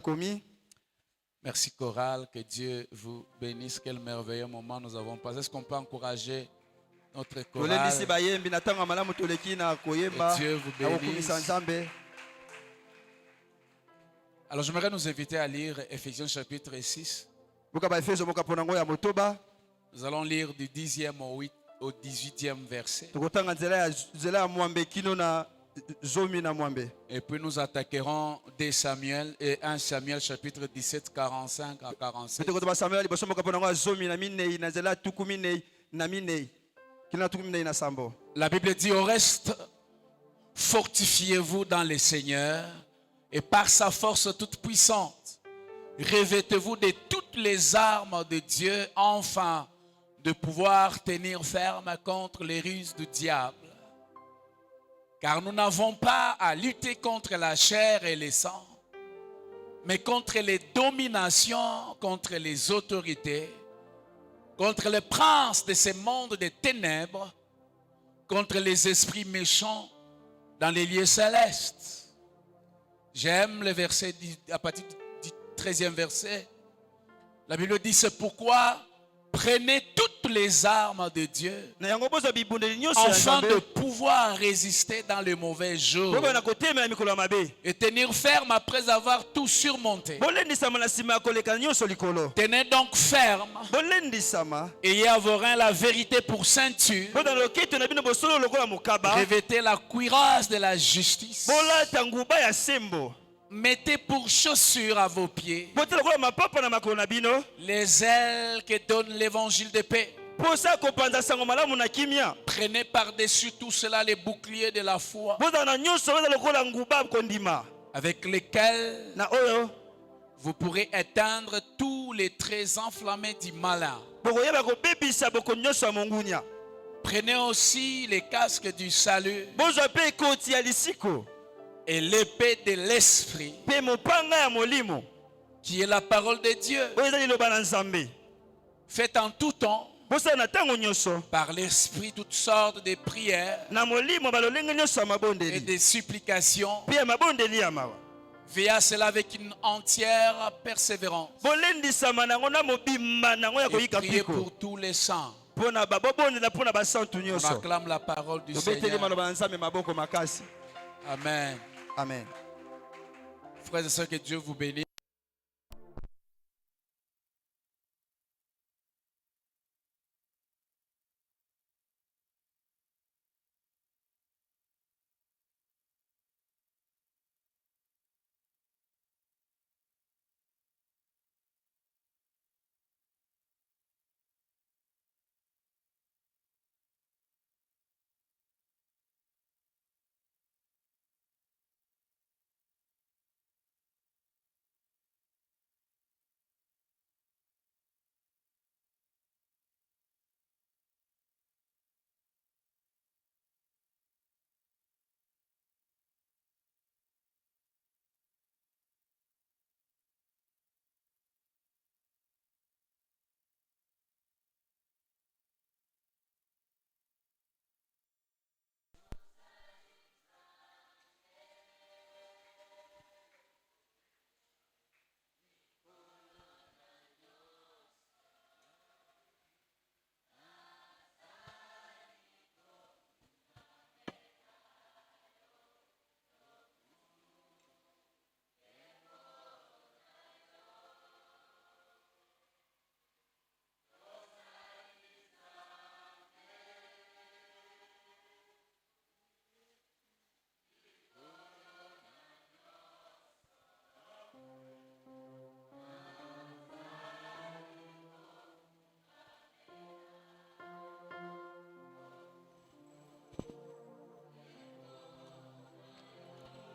commis. Merci chorale, que Dieu vous bénisse. Quel merveilleux moment nous avons passé. Est-ce qu'on peut encourager notre chorale? Que Dieu vous bénisse. Alors j'aimerais nous inviter à lire Éphésiens chapitre 6. Nous allons lire du 10e au 18e verset. Et puis nous attaquerons 2 Samuel et 1 Samuel chapitre 17, 45 à 47. La Bible dit: au reste, fortifiez-vous dans le Seigneur et par sa force toute puissante, revêtez-vous de toutes les armes de Dieu, afin de pouvoir tenir ferme contre les ruses du diable. Car nous n'avons pas à lutter contre la chair et le sang, mais contre les dominations, contre les autorités, contre les princes de ce monde des ténèbres, contre les esprits méchants dans les lieux célestes. J'aime le verset à partir du 13e verset. La Bible dit: c'est pourquoi prenez toutes les armes de Dieu afin de pouvoir résister dans le mauvais jour et tenir ferme après avoir tout surmonté. Tenez donc ferme, ayez à vos reins la vérité pour ceinture, revêtez la cuirasse de la justice, mettez pour chaussures à vos pieds les ailes que donne l'évangile de paix. Prenez par-dessus tout cela les boucliers de la foi, avec lesquels vous pourrez éteindre tous les traits enflammés du malin. Prenez aussi les casques du salut et l'épée de l'esprit, qui est la parole de Dieu. Faites en tout temps par l'esprit toutes sortes de prières et de supplications. Veillez à cela avec une entière persévérance et priez pour tous les saints. On acclame la parole du Seigneur. Amen. Amen. Frères et sœurs, que Dieu vous bénisse.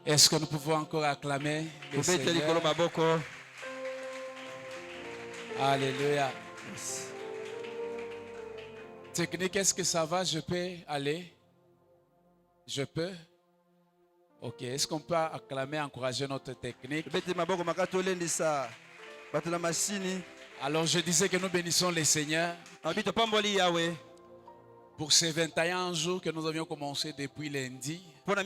Est-ce que nous pouvons encore acclamer le Seigneur? Alléluia. Technique, est-ce que ça va? Je peux aller? Je peux? Ok. Est-ce qu'on peut acclamer, encourager notre technique? Alors je disais que nous bénissons le Seigneur. pour ces 21 jours que nous avions commencé depuis lundi. Alors,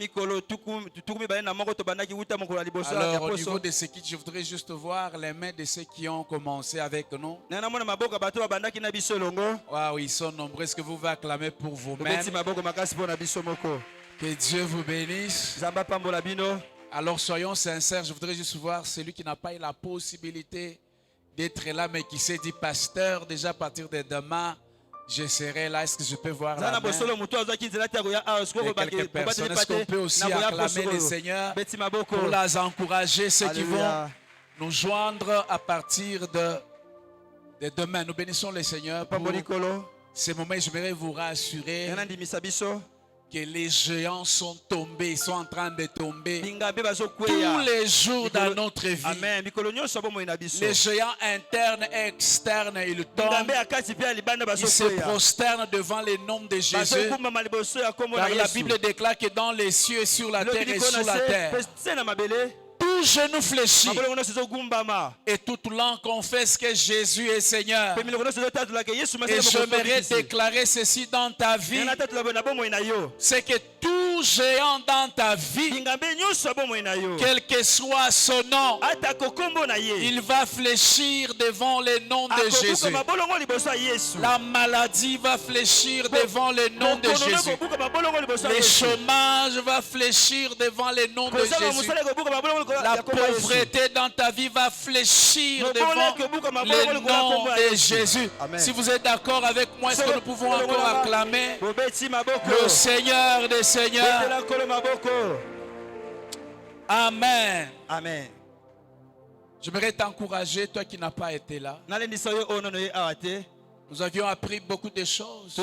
au niveau de ce qui, je voudrais juste voir les mains de ceux qui ont commencé avec nous. Waouh, ils sont nombreux. Est-ce que vous pouvez acclamer pour vous-même? Que Dieu vous bénisse. Alors, soyons sincères. Je voudrais juste voir celui qui n'a pas eu la possibilité d'être là, mais qui s'est dit, pasteur, déjà à partir de demain, je serai là. Est-ce que je peux voir la main de quelques personnes? Est-ce qu'on peut aussi acclamer le Seigneur pour les encourager, ceux qui vont nous joindre à partir de demain? Nous bénissons le Seigneur pour ce moment. J'aimerais vous rassurer que les géants sont tombés, sont en train de tomber tous les jours dans notre vie. Les géants internes et externes, ils tombent. Ils se prosternent devant les noms de Jésus. Car la Bible déclare que dans les cieux, sur la terre et sous la terre, tout genou fléchit et toute langue confesse que Jésus est Seigneur. Et j'aimerais déclarer ceci dans ta vie, c'est que tout géant dans ta vie, quel que soit son nom, il va fléchir devant le nom de Jésus. La maladie va fléchir devant le nom de Jésus. Le chômage va fléchir devant le nom de Jésus. La pauvreté dans ta vie va fléchir devant le nom de Jésus. Amen. Si vous êtes d'accord avec moi, est-ce que nous pouvons encore acclamer le Seigneur des Seigneurs? Amen. Amen. J'aimerais t'encourager, toi qui n'as pas été là. Nous avions appris beaucoup de choses.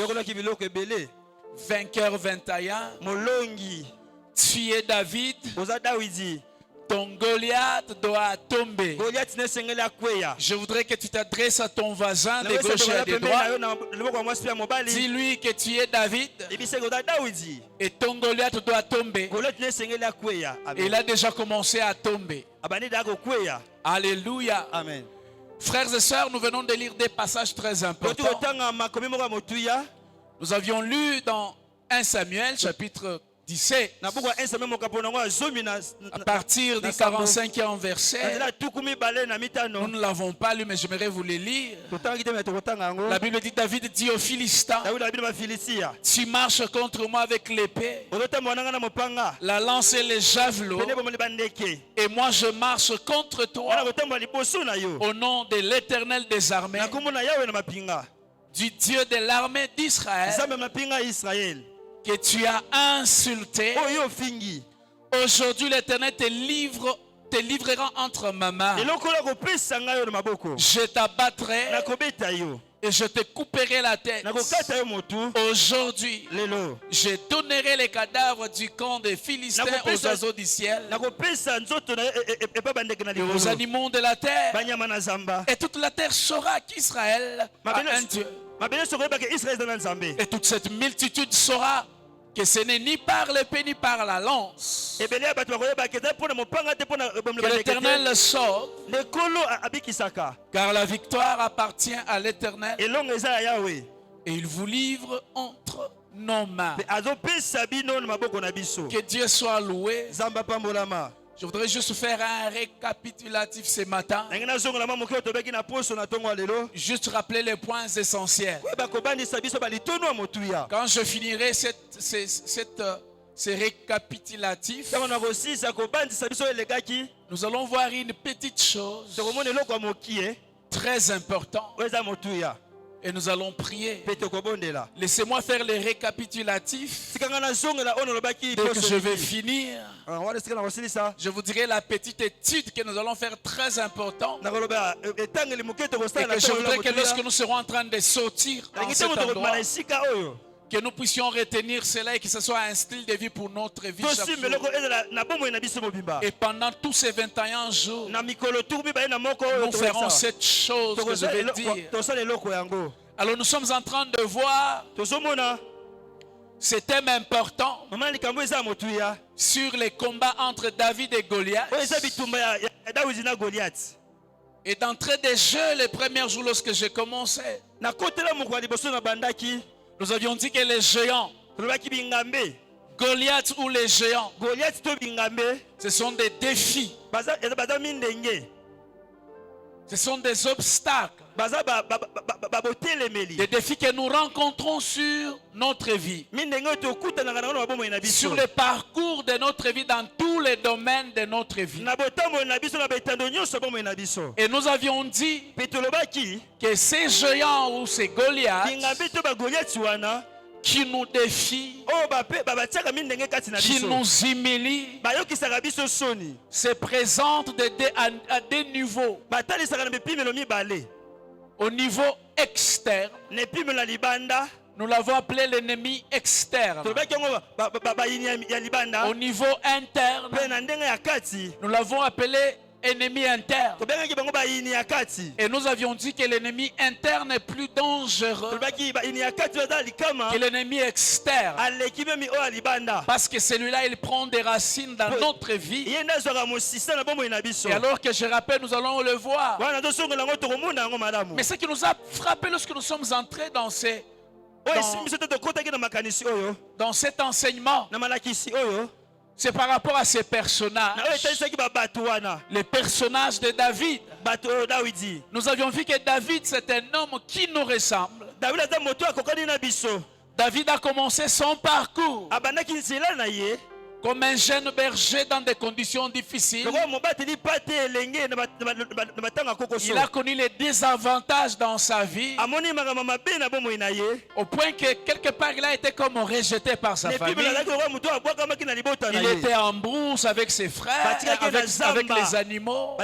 Vainqueur 21. Tu es David. Ton Goliath doit tomber. Je voudrais que tu t'adresses à ton voisin de gauche et de droite. Dis-lui que tu es David. Et ton Goliath doit tomber. Et il a déjà commencé à tomber. Alléluia. Amen. Frères et sœurs, nous venons de lire des passages très importants. Nous avions lu dans 1 Samuel chapitre 17, à partir du 45e verset. Nous ne l'avons pas lu, mais j'aimerais vous le lire. La Bible dit, David dit aux Philistins, tu marches contre moi avec l'épée, la lance et les javelots, et moi je marche contre toi au nom de l'Éternel des armées, du Dieu de l'armée d'Israël, que tu as insulté. Aujourd'hui l'Éternel te livrera entre ma main. Je t'abattrai et je te couperai la tête. Aujourd'hui, je donnerai les cadavres du camp des Philistins aux oiseaux du ciel et aux animaux de la terre. Et toute la terre saura qu'Israël a un Dieu. Et toute cette multitude saura que ce n'est ni par l'épée ni par la lance que l'Éternel le sauve, car la victoire appartient à l'Éternel et il vous livre entre nos mains. Que Dieu soit loué. Je voudrais juste faire un récapitulatif ce matin. Juste rappeler les points essentiels. Quand je finirai ce récapitulatif, nous allons voir une petite chose très importante. Et nous allons prier. Laissez-moi faire les récapitulatifs. Dès que je vais finir, je vous dirai la petite étude que nous allons faire très importante. Et que je voudrais que lorsque nous serons en train de sortir dans cet endroit, que nous puissions retenir cela et que ce soit un style de vie pour notre vie chaque jour. Et pendant tous ces 21 jours, nous ferons cette chose que je vais dire. Alors nous sommes en train de voir ce thème important sur les combats entre David et Goliath. Et d'entrée de jeu, les premiers jours lorsque j'ai commencé, Nous avions dit que les géants, Goliath ou les géants, ce sont des défis. Ce sont des obstacles. Des défis que nous rencontrons sur notre vie. Sur le parcours de notre vie, dans tous les domaines de notre vie. Et nous avions dit que ces géants ou ces Goliaths qui nous défient, qui nous humilient, se présentent à des niveaux. Au niveau externe, nous l'avons appelé l'ennemi externe. Au niveau interne, nous l'avons appelé ennemi interne. Et nous avions dit que l'ennemi interne est plus dangereux que l'ennemi externe. Parce que celui-là, il prend des racines dans notre vie. Et alors que je rappelle, nous allons le voir. Mais ce qui nous a frappé lorsque nous sommes entrés dans cet enseignement, c'est par rapport à ces personnages. Les personnages de David. Nous avions vu que David, c'est un homme qui nous ressemble. David a commencé son parcours comme un jeune berger dans des conditions difficiles. Il a connu les désavantages dans sa vie, au point que quelque part il a été comme rejeté par sa famille. Il était en brousse avec ses frères, avec les animaux,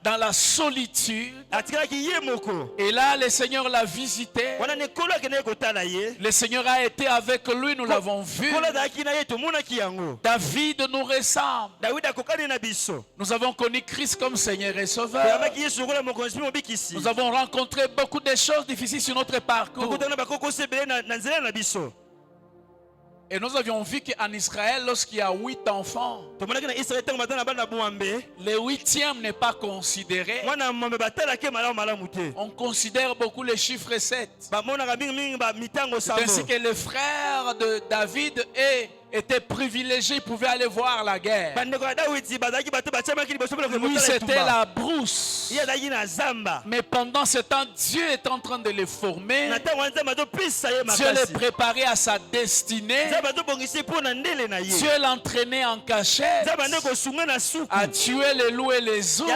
dans la solitude. Et là, le Seigneur l'a visité. Le Seigneur a été avec lui, nous l'avons vu. David nous ressemble. Nous avons connu Christ comme Seigneur et Sauveur. Nous avons rencontré beaucoup de choses difficiles sur notre parcours. Et nous avions vu qu'en Israël, lorsqu'il y a 8 enfants, le 8e n'est pas considéré. On considère beaucoup le chiffre 7. C'est ainsi que le frère de David était privilégié, il pouvait aller voir la guerre. Lui, c'était la brousse. Mais pendant ce temps, Dieu est en train de le former. Dieu le préparait à sa destinée. Dieu l'entraînait en cachette à tuer les loups et les ours.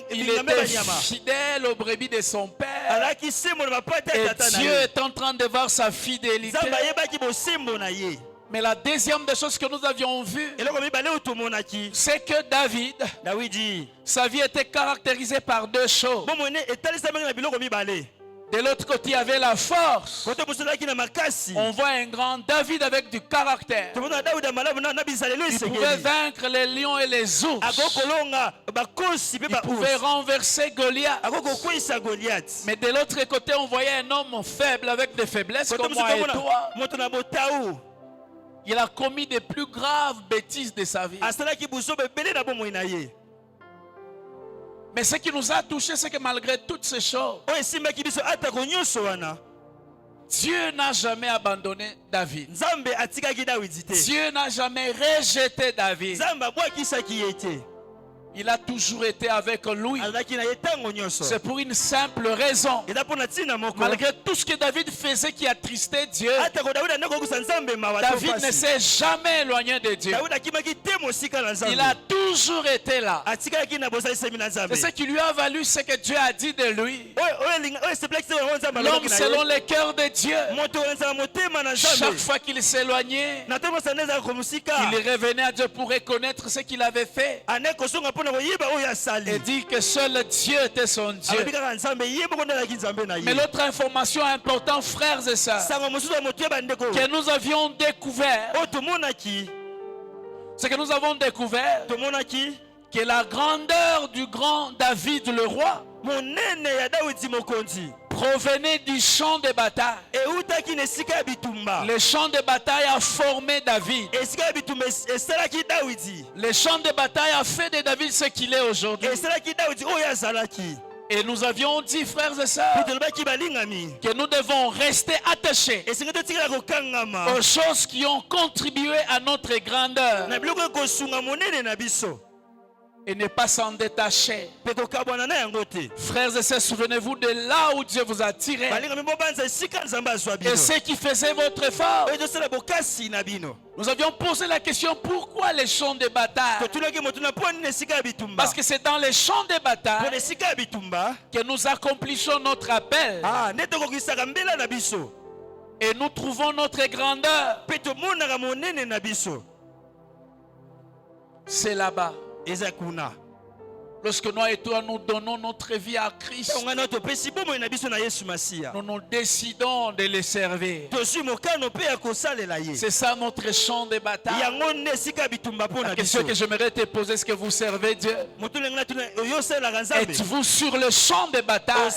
Il était fidèle aux brebis de son père. Et Dieu est en train de voir sa fidélité. Mais la deuxième des choses que nous avions vues, c'est que David, sa vie était caractérisée par 2 choses. De l'autre côté, il y avait la force. On voit un grand David avec du caractère. Il pouvait vaincre les lions et les ours. Il pouvait renverser Goliath. Mais de l'autre côté, on voyait un homme faible avec des faiblesses comme moi et toi. Il a commis des plus graves bêtises de sa vie. Mais ce qui nous a touché, c'est que malgré toutes ces choses, Dieu n'a jamais abandonné David. Dieu n'a jamais rejeté David. Il a toujours été avec lui. C'est pour une simple raison. Malgré tout ce que David faisait qui attristait Dieu, David ne s'est jamais éloigné de Dieu. Il a toujours été là. Et ce qui lui a valu, c'est que Dieu a dit de lui, l'homme selon le cœur de Dieu. Chaque fois qu'il s'éloignait, il revenait à Dieu pour reconnaître ce qu'il avait fait. Et dit que seul Dieu était son Dieu. Mais l'autre information importante, frères et sœurs, que nous avions découvert, c'est que nous avons découvert que la grandeur du grand David le roi provenait du champ de bataille. Le champ de bataille a formé David. Le champ de bataille a fait de David ce qu'il est aujourd'hui. Et nous avions dit, frères et sœurs, que nous devons rester attachés aux choses qui ont contribué à notre grandeur et ne pas s'en détacher. Frères et sœurs, souvenez-vous de là où Dieu vous a tiré et ce qui faisait votre effort. Nous avions posé la question, pourquoi les champs de bataille? Parce que c'est dans les champs de bataille que nous accomplissons notre appel et nous trouvons notre grandeur. C'est là-bas. Lorsque nous et toi nous donnons notre vie à Christ, nous nous décidons de le servir. C'est ça notre champ de bataille. La question que j'aimerais te poser, est-ce que vous servez Dieu? Êtes-vous sur le champ de bataille?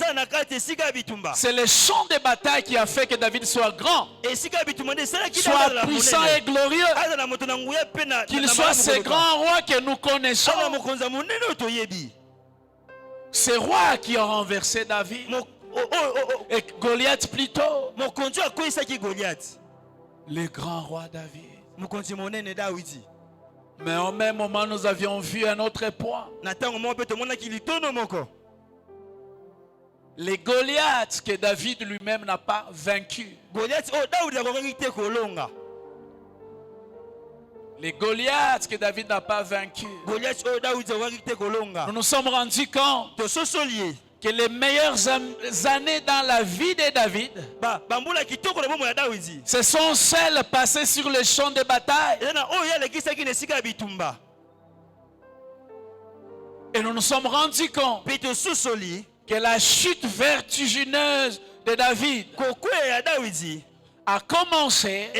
C'est le champ de bataille qui a fait que David soit grand, soit puissant et glorieux, qu'il soit ce grand roi que nous connaissons. C'est roi qui a renversé David et Goliath plutôt. Le grand roi David. Mais au même moment, nous avions vu un autre point. Les Goliaths que David lui-même n'a pas vaincus. Les Goliaths que David n'a pas vaincus. Nous nous sommes rendus compte que les meilleures années dans la vie de David, ce sont celles passées sur le champ de bataille. Et nous nous sommes rendus compte que la chute vertigineuse de David a commencé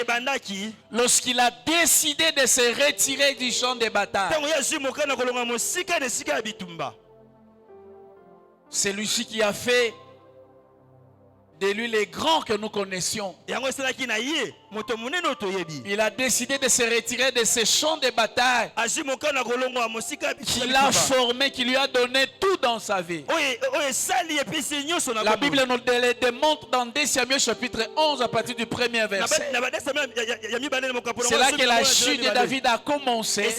lorsqu'il a décidé de se retirer du champ de bataille. C'est lui qui a fait de lui les grands que nous connaissions. Il a décidé de se retirer de ce champ de bataille qu'il a formé, qui lui a donné tout dans sa vie. La Bible nous le démontre dans 2 Samuel chapitre 11 à partir du premier verset. C'est là que la chute de David a commencé.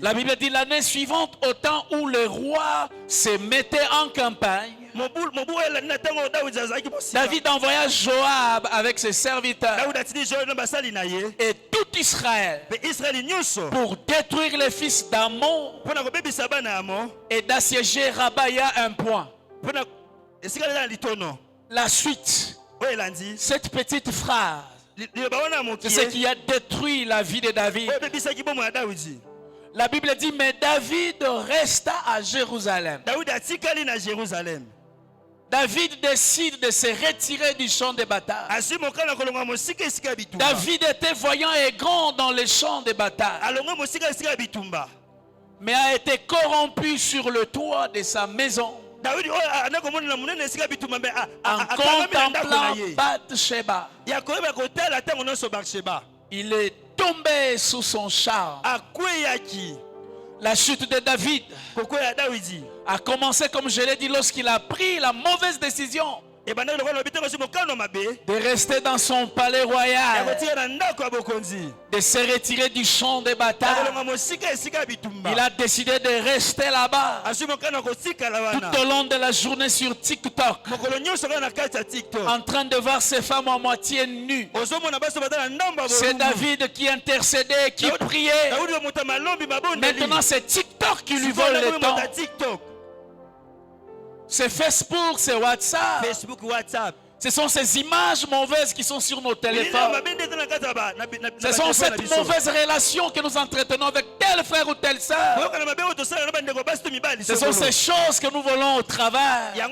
La Bible dit l'année suivante, au temps où le roi se mettait en campagne, David envoya Joab avec ses serviteurs et tout Israël pour détruire les fils d'Ammon et d'assiéger Rabaya un point. La suite, cette petite phrase, c'est ce qui a détruit la vie de David. La Bible dit, mais David resta à Jérusalem. David décide de se retirer du champ de bataille. David était voyant et grand dans les champs de bataille, mais a été corrompu sur le toit de sa maison en contemplant Bathsheba. Il est tombé sous son charme. La chute de David a commencé, comme je l'ai dit, lorsqu'il a pris la mauvaise décision de rester dans son palais royal, de se retirer du champ de bataille. Il a décidé de rester là-bas tout au long de la journée sur TikTok, en train de voir ses femmes à moitié nues. C'est David qui intercédait, qui priait. Maintenant c'est TikTok qui lui vole le temps. C'est Facebook, c'est WhatsApp. Ce sont ces images mauvaises qui sont sur nos téléphones. Ce sont cette mauvaise relation que nous entretenons avec tel frère ou telle sœur. Ce sont ces choses que nous volons au travail.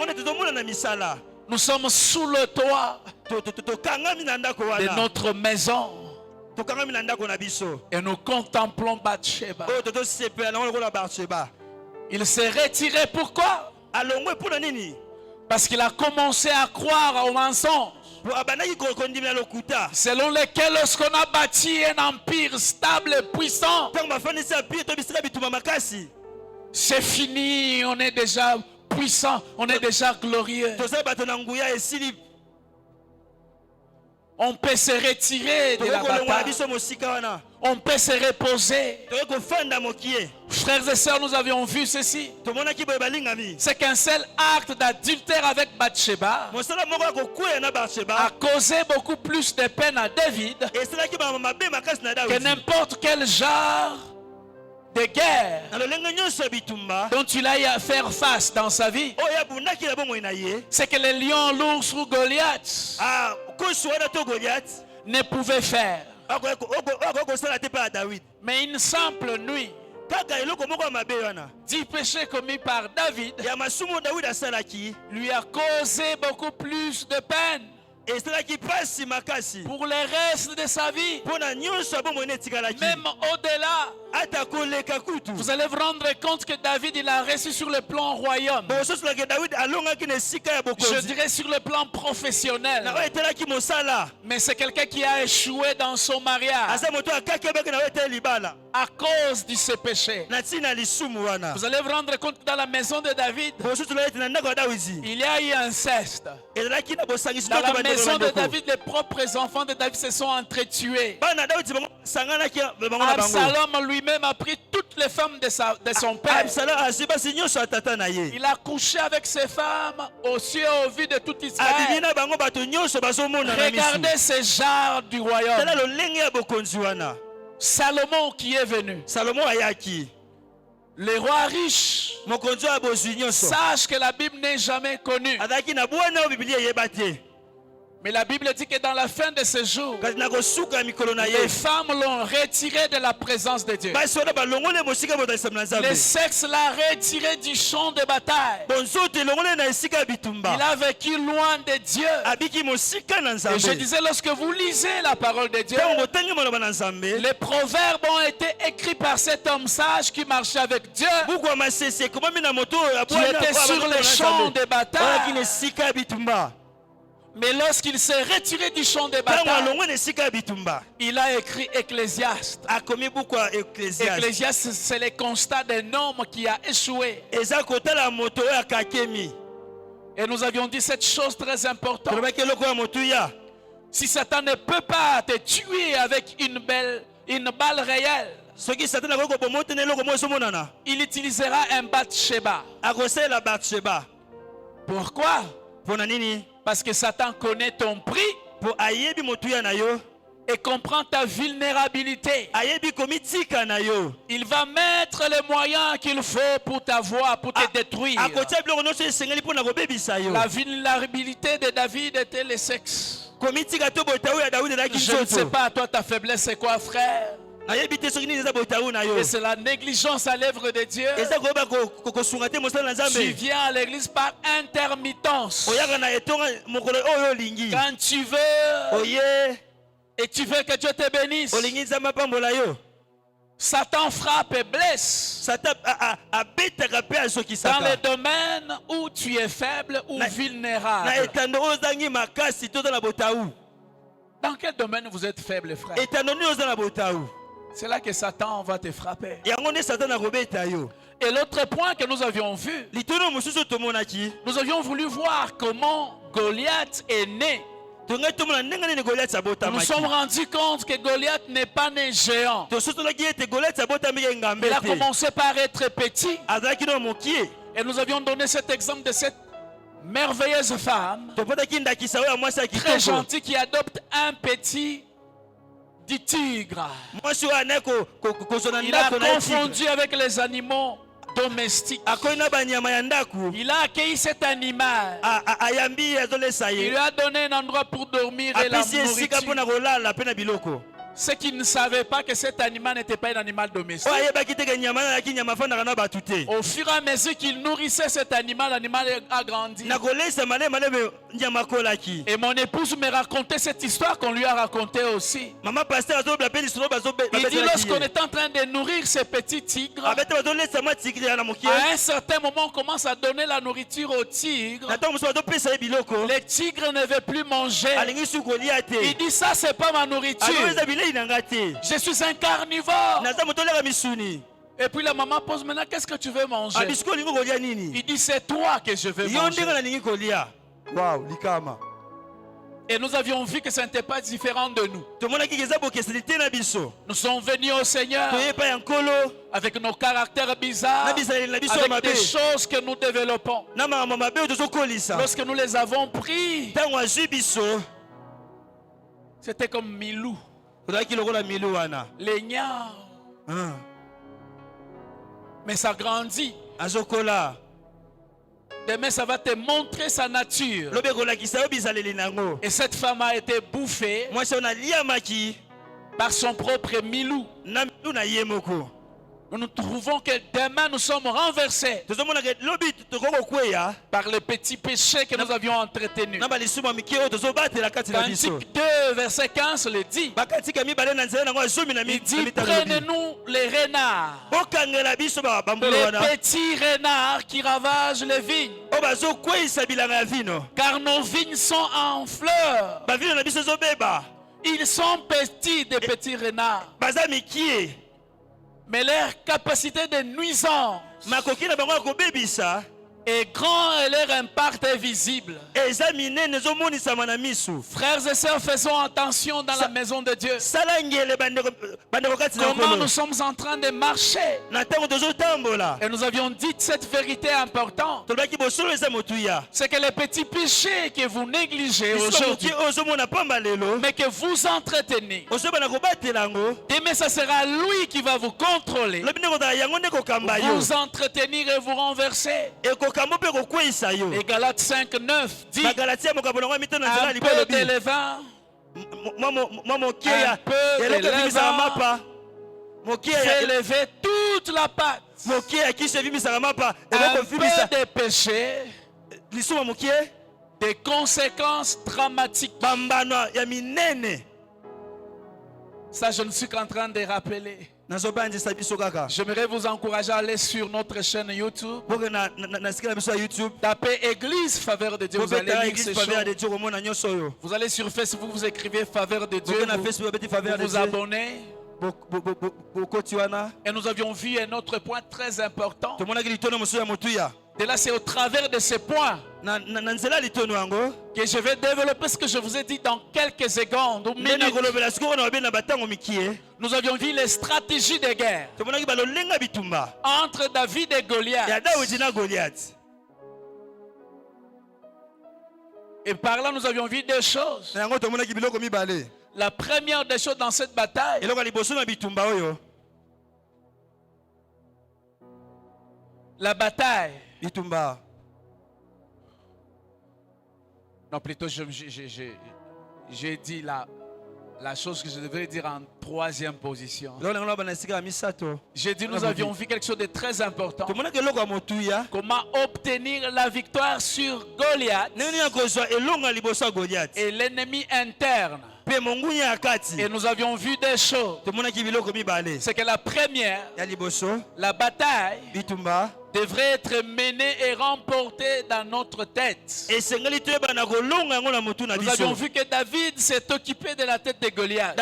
Nous sommes sous le toit de notre maison et nous contemplons Bathsheba. Il s'est retiré, pourquoi? Parce qu'il a commencé à croire au mensonge selon lequel lorsqu'on a bâti un empire stable et puissant, c'est fini, on est déjà puissants, on est déjà glorieux. On peut se retirer de la bataille. On peut se reposer. Frères et sœurs, nous avions vu ceci. C'est qu'un seul acte d'adultère avec Bathsheba a causé beaucoup plus de peine à David que n'importe quel genre de guerre dont il a eu à faire face dans sa vie. C'est que les lions, l'ours ou Goliath ne pouvaient faire. Mais une simple nuit du péché commis par David lui a causé beaucoup plus de peine pour le reste de sa vie. Même au-delà, vous allez vous rendre compte que David il a reçu sur le plan royaume. Je dirais sur le plan professionnel. Mais c'est quelqu'un qui a échoué dans son mariage à cause de ce péché. Vous allez vous rendre compte que dans la maison de David, il y a eu inceste. Dans la maison de David, les propres enfants de David se sont entretués. Absalom lui-même a pris toutes les femmes de son père. Il a couché avec ses femmes aux cieux au vu de tout Israël. Regardez ce genre du royaume. Salomon qui est venu. Les rois riches, sache que la Bible n'est jamais connue. Mais la Bible dit que dans la fin de ce jour, les femmes l'ont retiré de la présence de Dieu. Le sexe l'a retiré du champ de bataille. Il a vécu loin de Dieu. Et je disais, lorsque vous lisez la parole de Dieu, les proverbes ont été écrits par cet homme sage qui marchait avec Dieu, qui était sur le champ de bataille. Mais lorsqu'il s'est retiré du champ de bataille, il a écrit Ecclésiaste. Ecclésiaste, c'est le constat d'un homme qui a échoué. Et nous avions dit cette chose très importante. Si Satan ne peut pas te tuer avec une balle réelle, il utilisera un Bathsheba. Pourquoi? Parce que Satan connaît ton prix et comprend ta vulnérabilité. Il va mettre les moyens qu'il faut pour t'avoir, pour te détruire. La vulnérabilité de David était le sexe. Je ne sais pas, toi ta faiblesse c'est quoi, frère? Et c'est la négligence à l'œuvre de Dieu. Tu viens à l'église par intermittence. Quand tu veux et tu veux que Dieu te bénisse, Satan frappe et blesse dans les domaines où tu es faible ou vulnérable. Dans quel domaine vous êtes faible, frère? C'est là que Satan va te frapper. Et l'autre point que nous avions vu, nous avions voulu voir comment Goliath est né. Nous nous sommes rendus compte que Goliath n'est pas né géant. Il a commencé par être petit. Et nous avions donné cet exemple de cette merveilleuse femme, très gentille, qui adopte un petit du tigre. Il a confondu avec les animaux domestiques. Il a accueilli cet animal. Il lui a donné un endroit pour dormir et la nourriture. Ceux qui ne savaient pas que cet animal n'était pas un animal domestique, au fur et à mesure qu'il nourrissait cet animal, l'animal a grandi. Et mon épouse me racontait cette histoire qu'on lui a racontée aussi. Il dit, lorsqu'on est en train de nourrir ces petits tigres, à un certain moment on commence à donner la nourriture aux tigres. Les tigres ne veulent plus manger. Il dit, ça c'est pas ma nourriture. Je suis un carnivore. Et puis la maman pose maintenant, qu'est-ce que tu veux manger? Il dit, c'est toi que je veux manger. Wow, likama. Et nous avions vu que ce n'était pas différent de nous. Nous sommes venus au Seigneur avec nos caractères bizarres, avec des choses que nous développons. Lorsque nous les avons pris, c'était comme Milou. Les niards. Mais ça grandit. Demain, ça va te montrer sa nature. Et cette femme a été bouffée par son propre Milou. Nous trouvons que demain nous sommes renversés par le petit péché que nous avions entretenu. Cantique 2, verset 15 le dit. Il dit, prenez-nous les renards, les petits renards qui ravagent les vignes, car nos vignes sont en fleurs. Ils sont petits, des petits renards, mais leur capacité de nuisance est grand et leur impact est visible. Frères et sœurs, faisons attention dans la maison de Dieu. Comment nous sommes en train de marcher. Et nous avions dit cette vérité importante. C'est que les petits péchés que vous négligez aujourd'hui, mais que vous entretenez, demain ça sera lui qui va vous contrôler, vous entretenir et vous renverser. Et Galates 5, 9 dit, un peu de levain, fait lever toute la pâte. Un peu de péché, des conséquences dramatiques. Ça, je ne suis qu'en train de rappeler. J'aimerais vous encourager à aller sur notre chaîne YouTube. Tapez Église Faveur de Dieu. Vous allez lire ces choses. Vous allez sur Facebook, vous écrivez Faveur de Dieu. Vous vous abonnez. Et nous avions vu un autre point très important. Et là, c'est au travers de ces points que je vais développer ce que je vous ai dit dans quelques secondes ou minutes. Nous avions vu les stratégies de guerre entre David et Goliath. Et par là, nous avions vu deux choses. La première des choses dans cette bataille, la bataille. Non, plutôt, j'ai dit la chose que je devrais dire en troisième position. J'ai dit nous avions vu quelque chose de très important. Comment obtenir la victoire sur Goliath et l'ennemi interne. Et nous avions vu des choses. C'est que la première, la bataille, devrait être menée et remportée dans notre tête. Nous avions vu que David s'est occupé de la tête de Goliath.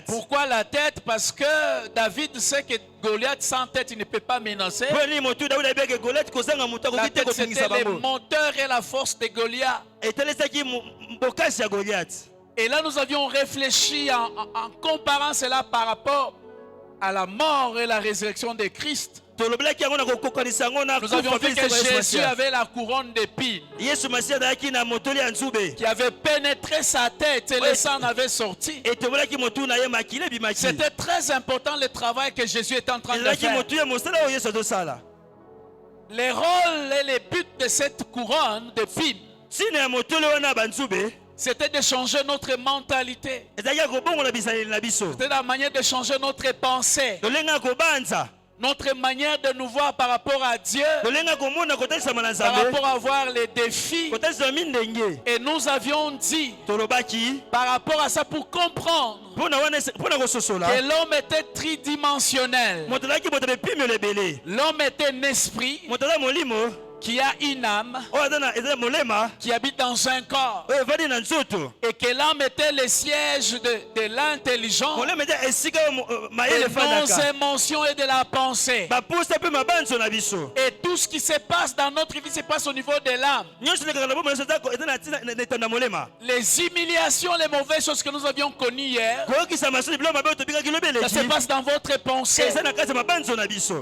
Pourquoi la tête? Parce que David sait que Goliath sans tête il ne peut pas menacer. La tête c'était le moteur et la force de Goliath. Et là nous avions réfléchi en comparant cela par rapport à la mort et la résurrection de Christ. Nous avions vu que Jésus avait la couronne d'épines qui avait pénétré sa tête et le sang avait sorti. C'était très important le travail que Jésus était en train de faire. Les rôles et les buts de cette couronne d'épines, c'était de changer notre mentalité. C'était la manière de changer notre pensée. Notre manière de nous voir par rapport à Dieu, par rapport à voir les défis. Et nous avions dit, par rapport à ça, pour comprendre que l'homme était tridimensionnel. L'homme était un esprit, qui a une âme, qui habite dans un corps, et que l'âme était le siège de l'intelligence, des émotions et de la pensée. Et tout ce qui se passe dans notre vie se passe au niveau de l'âme. Les humiliations, les mauvaises choses que nous avions connues hier, ça se passe dans votre pensée.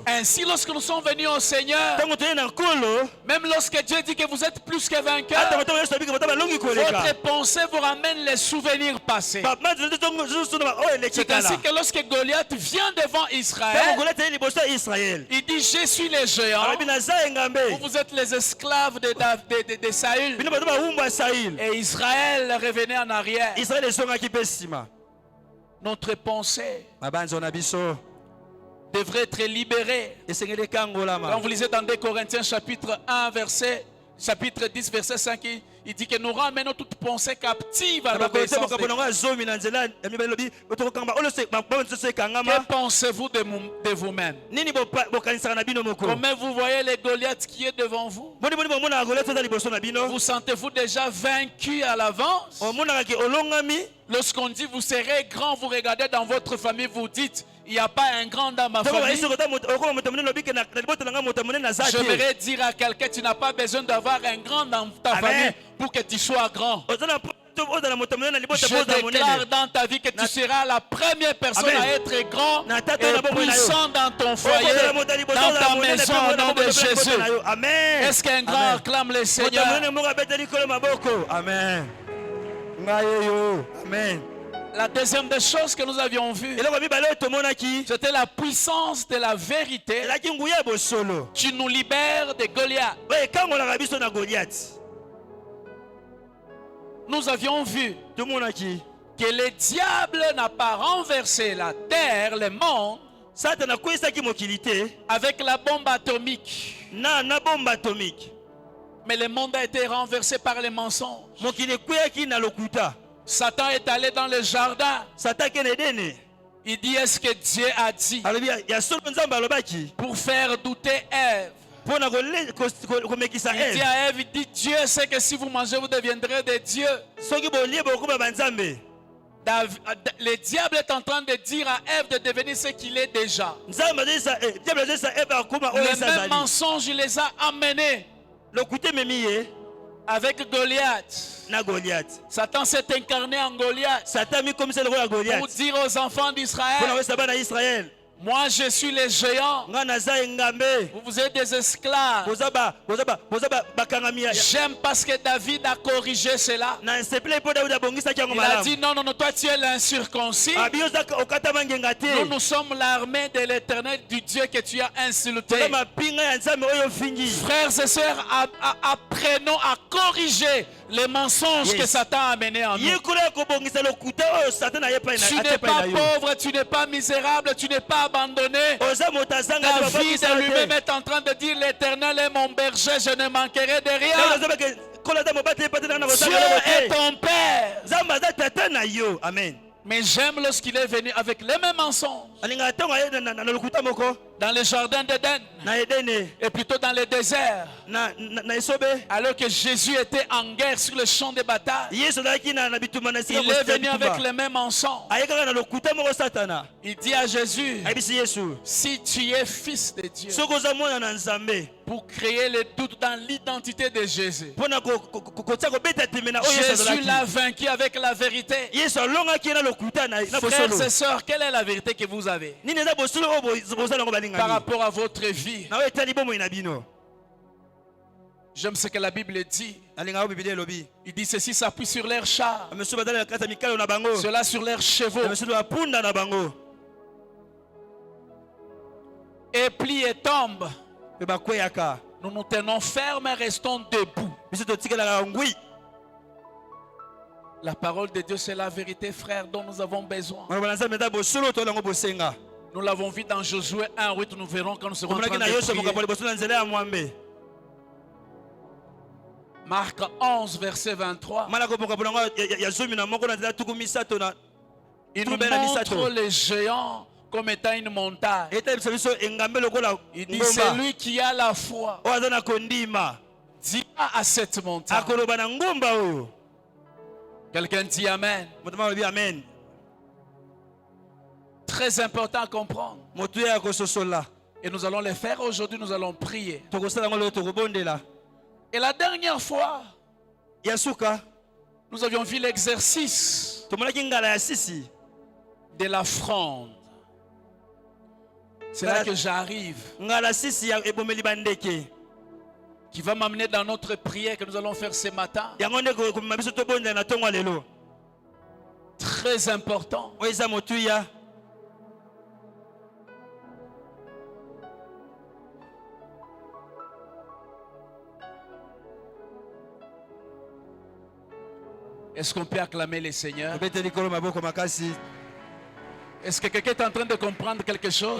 Ainsi, lorsque nous sommes venus au Seigneur, même lorsque Dieu dit que vous êtes plus que vainqueurs, votre pensée vous ramène les souvenirs passés. C'est ainsi que lorsque Goliath vient devant Israël, il dit: je suis le géant, vous êtes les esclaves de Saül. Et Israël revenait en arrière. Notre pensée devrait être libérée. Quand vous lisez dans 2 Corinthiens chapitre 10 verset 5, il dit que nous ramenons toute pensée captive à l'obéissance de Dieu. Que pensez-vous de vous-même? Comment vous voyez les Goliaths qui est devant vous? Vous sentez-vous déjà vaincu à l'avance? Lorsqu'on dit vous serez grand, vous regardez dans votre famille, vous dites: il n'y a pas un grand dans ma famille. J'aimerais dire à quelqu'un: tu n'as pas besoin d'avoir un grand dans ta famille pour que tu sois grand. Je déclare dans ta vie que tu seras la première personne à être grand et puissant dans ton foyer, dans ta maison, au nom de Jésus. Est-ce qu'un grand acclame le Seigneur? Amen. Amen. La deuxième des choses que nous avions vues, c'était la puissance de la vérité. Tu nous libères de Goliath. Nous avions vu que le diable n'a pas renversé la terre, le monde, avec la bombe atomique. Mais le monde a été renversé par les mensonges. Satan est allé dans le jardin. Il dit: est-ce que Dieu a dit? Pour faire douter Ève. Il dit à Ève, Dieu sait que si vous mangez, vous deviendrez des dieux. Le diable est en train de dire à Ève de devenir ce qu'il est déjà. Les mêmes mensonges, il les a amenés avec Goliath. Satan s'est incarné en Goliath pour dire aux enfants d'Israël: moi je suis le géant, vous êtes des esclaves. J'aime parce que David a corrigé cela. Il a dit: non, toi tu es l'incirconcis. Nous sommes l'armée de l'Éternel, du Dieu que tu as insulté. Frères et sœurs, apprenons à corriger les mensonges que Satan a amenés en nous. Tu n'es pas pauvre, tu n'es pas misérable, tu n'es pas abandonné. David lui-même est en train de dire: l'Éternel est mon berger, je ne manquerai de rien. Dieu est ton Père. Amen. Mais j'aime lorsqu'il est venu avec les mêmes mensonges dans le jardin d'Éden, et plutôt dans le désert, alors que Jésus était en guerre sur le champ de bataille. Il est venu avec les mêmes mensonges. Il dit à Jésus: si tu es fils de Dieu, pour créer le doute dans l'identité de Jésus. Jésus l'a vaincu avec la vérité. Frères et sœurs, quelle est la vérité que vous avez par rapport à votre vie? J'aime ce que la Bible dit. Il dit: ceci s'appuie sur leurs chars, cela sur leurs chevaux. Et plie et tombe. Nous nous tenons fermes et restons debout. La parole de Dieu, c'est la vérité, frère, dont nous avons besoin. Nous l'avons vu dans Josué 1:8. Nous verrons quand nous serons en train de prier. Marc 11, verset 23. Il nous montre les géants comme étant une montagne. Il dit celui qui a la foi dira à cette montagne. Quelqu'un dit Amen. Amen. Très important à comprendre. Et nous allons le faire aujourd'hui, nous allons prier. Et la dernière fois, nous avions vu l'exercice de la fronde. C'est là que j'arrive. Qui va m'amener dans notre prière que nous allons faire ce matin. Très important. Est-ce qu'on peut acclamer les seigneurs? Est-ce que quelqu'un est en train de comprendre quelque chose?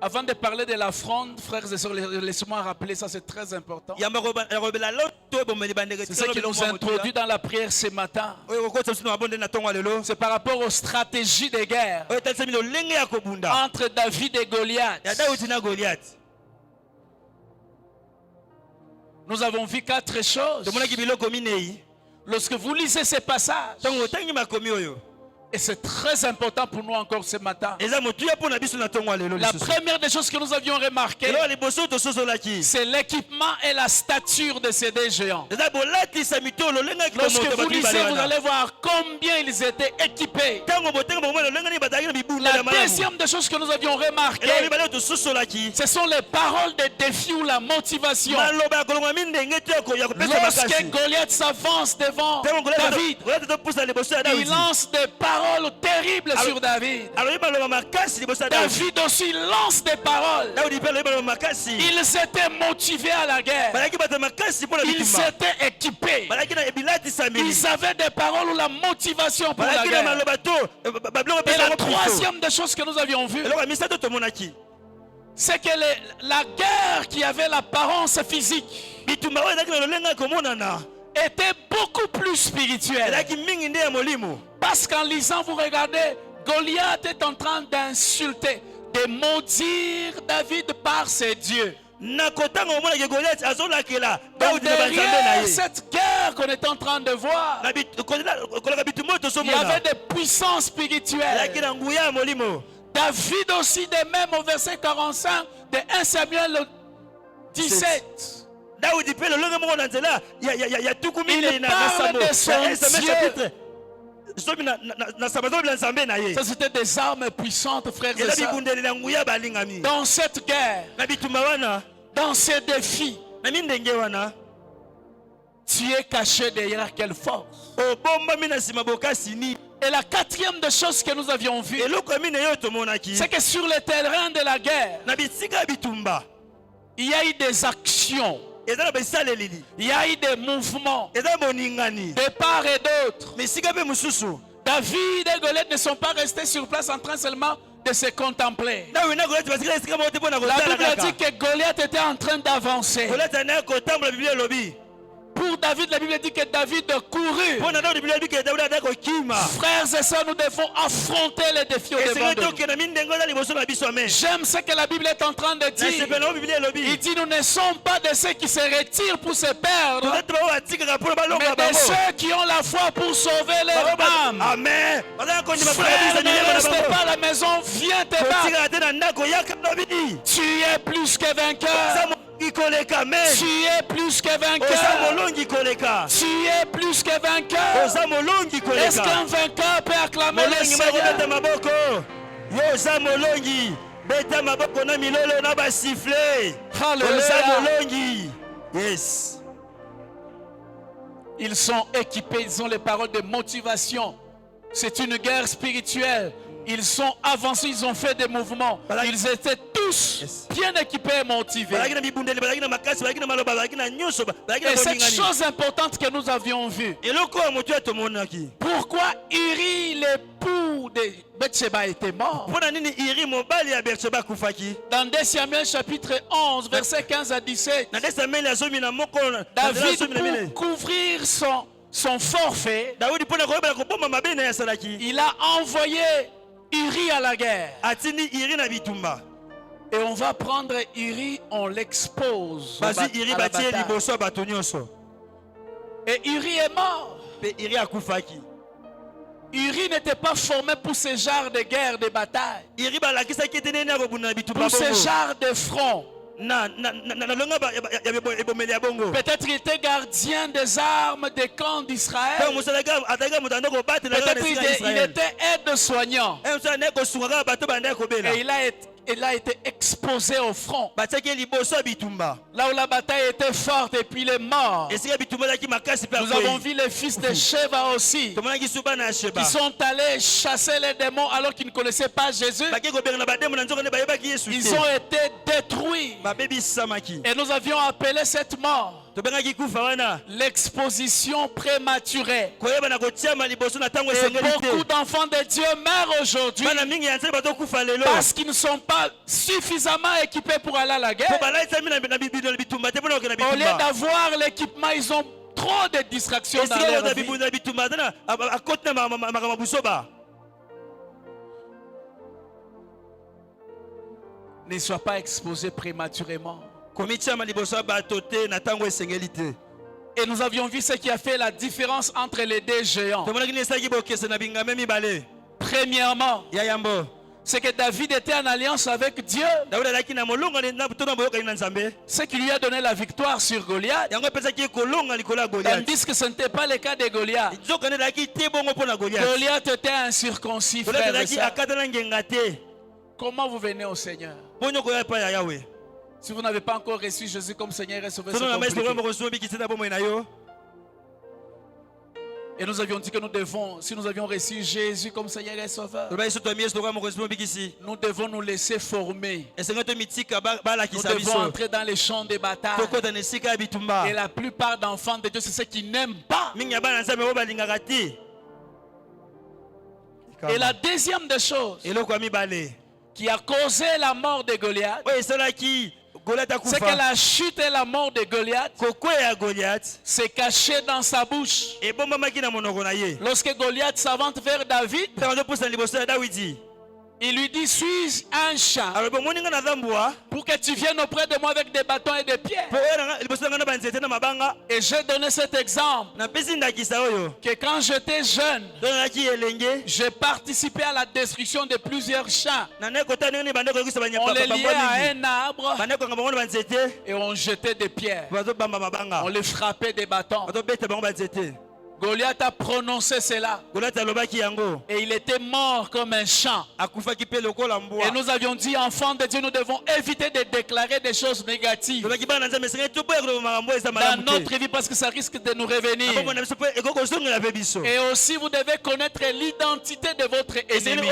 Avant de parler de la fronde, frères et sœurs, laissez-moi rappeler ça, c'est très important. C'est ce qui nous introduit dans la prière ce matin. C'est par rapport aux stratégies de guerre entre David et Goliath. Nous avons vu 4 choses. Lorsque vous lisez ces passages, et c'est très important pour nous encore ce matin. La première des choses que nous avions remarqué, c'est l'équipement et la stature de ces deux géants. Lorsque vous lisez, vous allez voir combien ils étaient équipés. La deuxième des choses que nous avions remarqué, ce sont les paroles de défi ou la motivation. Lorsque Goliath s'avance devant David, il lance des paroles terribles sur David. David aussi lance des paroles. Ils étaient motivés à la guerre. Ils étaient équipés. Ils avaient des paroles ou la motivation pour la guerre. Et la troisième des choses que nous avions vues, c'est que la guerre qui avait l'apparence physique était beaucoup plus spirituelle. Parce qu'en lisant, vous regardez, Goliath est en train d'insulter, de maudire David par ses dieux. Derrière cette guerre qu'on est en train de voir, il y avait des puissances spirituelles. David aussi, de même au verset 45 de 1 Samuel 17. Il parle de son Dieu. Ça, c'était des armes puissantes, frères et sœurs. Dans cette guerre, dans ces défis, tu es caché derrière quelle force? Et la quatrième des choses que nous avions vues, c'est que sur le terrain de la guerre, il y a eu des actions. Il y a eu des mouvements de part et d'autre. David et Goliath ne sont pas restés sur place en train seulement de se contempler. La Bible dit que Goliath était en train d'avancer. Pour David, la Bible dit que David courut. Frères et sœurs, nous devons affronter les défis au-devant de nous. J'aime ce que la Bible est en train de dire. Il dit, nous ne sommes pas de ceux qui se retirent pour se perdre, mais de ceux qui ont la foi pour sauver leur âme. Amen. Frère, ne reste pas à la maison, viens te battre. Tu es plus que vainqueur. Tu es plus que vainqueur. Tu es plus que vainqueur. Est-ce qu'un vainqueur peut acclamer le Seigneur? Yes. Ils sont équipés, ils ont les paroles de motivation. C'est une guerre spirituelle. Ils sont avancés, ils ont fait des mouvements. Ils étaient tous bien équipés et motivés. Et cette chose importante que nous avions vue, pourquoi Uri, l'époux de Bathsheba, était mort? Dans 2 Samuel chapitre 11, versets 15 à 17, David, pour couvrir son forfait, il a envoyé Uri à la guerre. Et on va prendre Uri, on l'expose à la bataille. Et Uri est mort. Uri n'était pas formé pour ce genre de guerre, de bataille, pour ce genre de front. Peut-être il était gardien des armes des camps d'Israël. Peut-être il était aide-soignant. Et il a été exposé au front. Là où la bataille était forte et puis il est mort. Nous avons vu les fils de Sheva aussi, qui sont allés chasser les démons alors qu'ils ne connaissaient pas Jésus. Ils ont été détruits. Et nous avions appelé cette mort l'exposition prématurée. Et beaucoup d'enfants de Dieu meurent aujourd'hui parce qu'ils ne sont pas suffisamment équipés pour aller à la guerre. Au lieu d'avoir l'équipement, ils ont trop de distractions dans leur vie. Ne sois pas exposé prématurément. Et nous avions vu ce qui a fait la différence entre les deux géants. Premièrement, c'est que David était en alliance avec Dieu, ce qui lui a donné la victoire sur Goliath. Tandis que ce n'était pas le cas de Goliath. Goliath était incirconcis, frère et sœur. Comment vous venez au Seigneur? Si vous n'avez pas encore reçu Jésus comme Seigneur et Sauveur, c'est compliqué. Et nous avions dit que nous devons, si nous avions reçu Jésus comme Seigneur et Sauveur, nous devons nous laisser former. Nous devons entrer dans les champs de bataille. Et la plupart d'enfants de Dieu, c'est ceux qui n'aiment pas. Et la deuxième des choses qui a causé la mort de Goliath, c'est que la chute et la mort de Goliath s'est cachée dans sa bouche. Lorsque Goliath s'avance vers David, il lui dit: suis un chat pour que tu viennes auprès de moi avec des bâtons et des pierres. Et j'ai donné cet exemple que quand j'étais jeune, j'ai participé à la destruction de plusieurs champs. On les liait à un arbre et on jetait des pierres. On les frappait des bâtons. Goliath a prononcé cela. Et il était mort comme un champ. Et nous avions dit, enfants de Dieu, nous devons éviter de déclarer des choses négatives dans notre vie parce que ça risque de nous revenir. Et aussi, vous devez connaître l'identité de votre ennemi.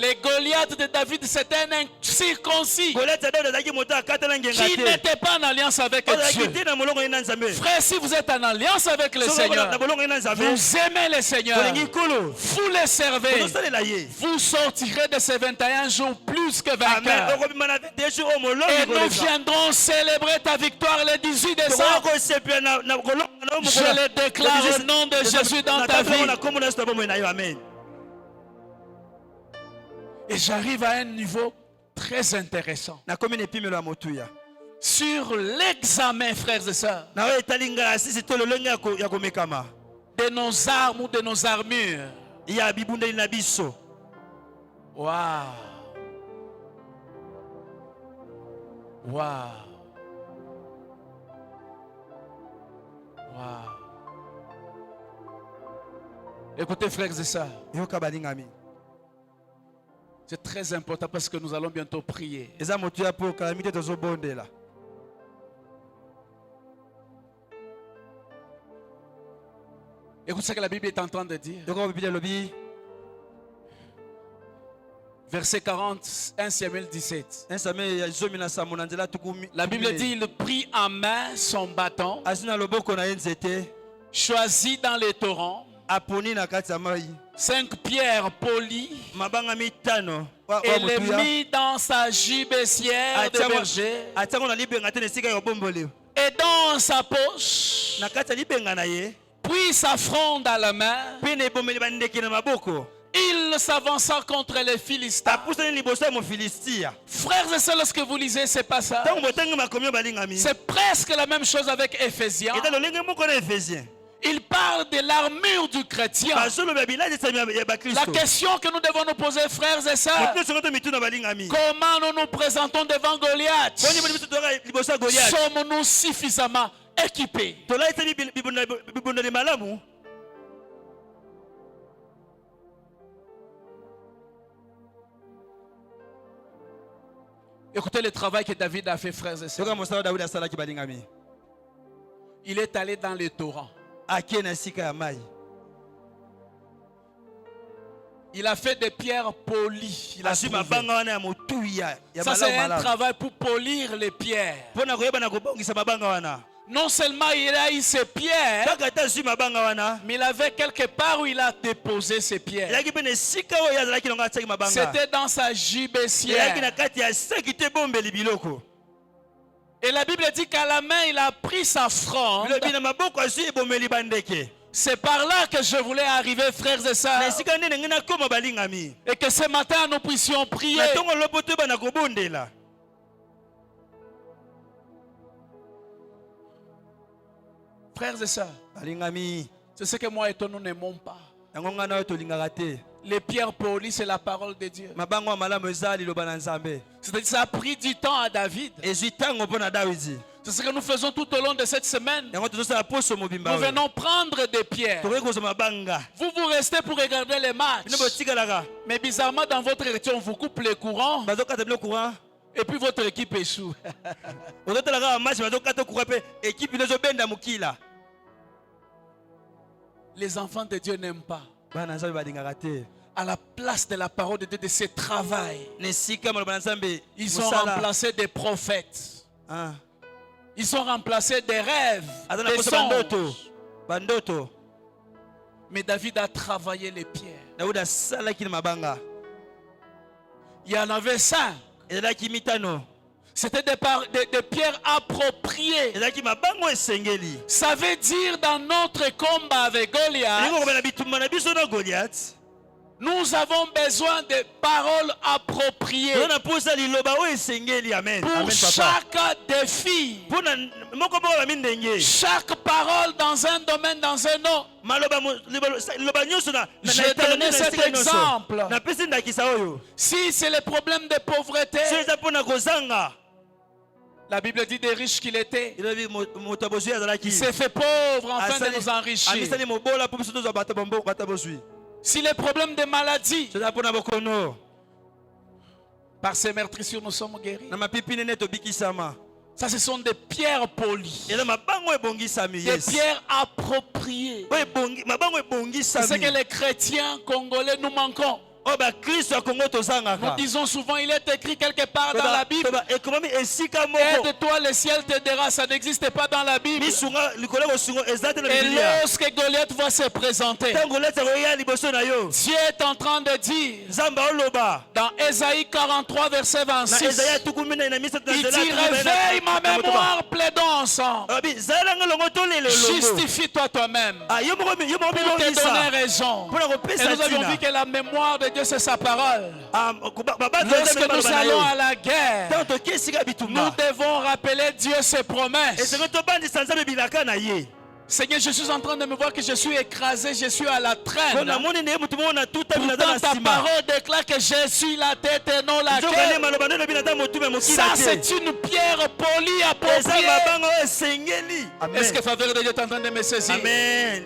Les Goliaths de David, c'était un circoncis qui n'était pas en alliance avec Dieu. Frère, si vous êtes en alliance avec le Seigneur, vous aimez le Seigneur, vous le servez, vous sortirez de ces 21 jours plus que vainqueurs. Et nous viendrons célébrer ta victoire le 18 décembre. Je le déclare au nom de Jésus dans ta vie. Et j'arrive à un niveau très intéressant sur l'examen, frères et sœurs, de nos armes ou de nos armures. Waouh! Waouh! Waouh! Écoutez, frères et sœurs, c'est très important parce que nous allons bientôt prier. Écoute ce que la Bible est en train de dire. Verset 40, 1 Samuel 17. La Bible dit, il prit en main son bâton, choisi dans les torrents, 5 pierres polies, et les mit dans sa gibecière de berger, dans sa poche, na kati ya libenga na ye puis sa fronde à la main, mpe na ebomeli bandeke na maboko il s'avança contre les Philistins. apusani liboso ya mofilistia. Frères et sœurs, lorsque vous lisez ces passages, ntango botangi makomi oyo balingami c'est presque la même chose avec Éphésiens. eza lolenge moko na efésien Il parle de l'armure du chrétien. bazoloba bilatisa ya La bakristo question que nous devons nous poser, frères et sœurs, mokili songo to mituna balingami comment nous nous présentons devant Goliath? boni boni biso toka liboso ya Goliath Sommes-nous suffisamment équipés? tolaisa bibundeli malamu. Écoutez le travail que David a fait, frères et sœurs. soka mosala Daudi asalaki balingami Il est allé dans les torrents. akie na esika ya mai Il a fait des pierres polies. Il a azwi trouvé. mabanga wana ya motui ya Ça, c'est malamu un malamu travail pour polir les pierres. mpo na koyeba na kobongisa mabanga wana Non seulement il a eu ces pierres, kaka ata azwi mabanga wana mais il avait quelque part où il a déposé ces pierres. elaki mpe na esika oyo azalaki nango atiaki mabanga C'était dans sa elaki gibecière. na kati ya saki te ebombeli biloko Et la Bible dit qu'à la main, il a pris sa fronde. bilobi na maboko azwi ebomeli bandeke C'est par là que je voulais arriver, frères et na sœurs. esika nde ndenge nakoma balingami Et que ce matin, nous puissions prier. na ntongo lopo toyeba na kobondela Frères et sœurs, balingami c'est ce que moi et toi, nous n'aimons pas. yango ngai na oyo tolingaka te Les pierres polies, c'est la parole de Dieu. mabango ya malamu eza liloba na nzambe C'est-à-dire, ça a pris du temps à David. ezwi ntango mpo na dawidi C'est ce que nous faisons tout au long de cette semaine. yango tozosala poso mobimba Nous oyo venons prendre des pierres. tokoki kozwa mabanga Vous restez pour regarder les matchs. bino botikalaka Mais bizarrement, dans votre équipe, on vous coupe les courants bazokata bino courant et puis votre équipe échoue. ozotalaka bamatch bazokata courant mpe ekipe bino ezobenda mokila Les enfants de Dieu n'aiment pas. bana nzambe balingaka te À la place de la parole de Dieu, de ce travail, na esika maloba na nzambe ils ont remplacé des prophètes. Ah. Ils ont remplacé des rêves, aza na des poso songes. bandoto Mais David a travaillé les pierres. daudi asalaki na mabanga Il y en avait 5. ezalaki mitano C'était des pierres appropriées. ezalaki mabango esengeli Ça veut dire dans notre combat avec Goliath, elingi kobela bitumba na biso na goliath nous avons besoin de paroles appropriées toza na posa liloba oyo esengeli amen pour amen papa chaque défi. mpo na moko moko bami ndenge Chaque parole dans un domaine, dans un autre. liloba nyonso na Je donnais cet exemple. napesi ndakisa oyo Si c'est le problème de pauvreté, so eza mpo na kozanga la Bible dit des riches qu'il était. elobi moto ya bozwi azalaki Il s'est fait pauvre afin de nous enrichir. amisali mobola mpo biso tozwa bato bozwi Si les problèmes de maladie, so eza mpo na bokono par ces meurtrissures, nous sommes guéris. na mapipi nene tobikisama Ça, ce sont des pierres polies. eza mabango ebongisami Des yes pierres appropriées. oyo mabango C'est ce que ebongisami les chrétiens congolais nous manquons. oyo bakristo ya kongo Nous tozangaka disons souvent, il est écrit quelque part dans la Bible. ekomami esika moko Aide-toi, le ciel t'aidera. Ça n'existe pas dans la Bible. misunga likolo ya kosunga eza te na Et bibilia lorsque Goliath va se présenter, ntango leti akoya liboso na yo Dieu est en train de dire nzambe aoloba dans Ésaïe 43, verset na 26, ezaya tuku minei na misato na il dit, nzela réveille ma mémoire, plaidons ensemble. abi zalanga longo tolelo longo Justifie-toi toi-même yo moko pour te bilongisa donner raison. mpona Et kopesa nous avions vu ntina que la mémoire de Dieu, c'est sa parole. babato Lorsque nous allons à la guerre, ntango toke esika nous bitumba devons rappeler Dieu ses promesses. esengo tobandisa nzambe bilaka na ye Seigneur, je suis en train de me voir que je suis écrasé, je suis à la mpo traîne. namoni ndenge motu moko na tutami naza Pourtant, na ta nsima parole déclare que je suis la tête et non la nzokane queue. maloba nde lobi naza motume mokila Ça, te c'est une pierre polie eza appropriée. mabanga oyo esengeli Est-ce que amen faveur de Dieu est en train de me saisir? amen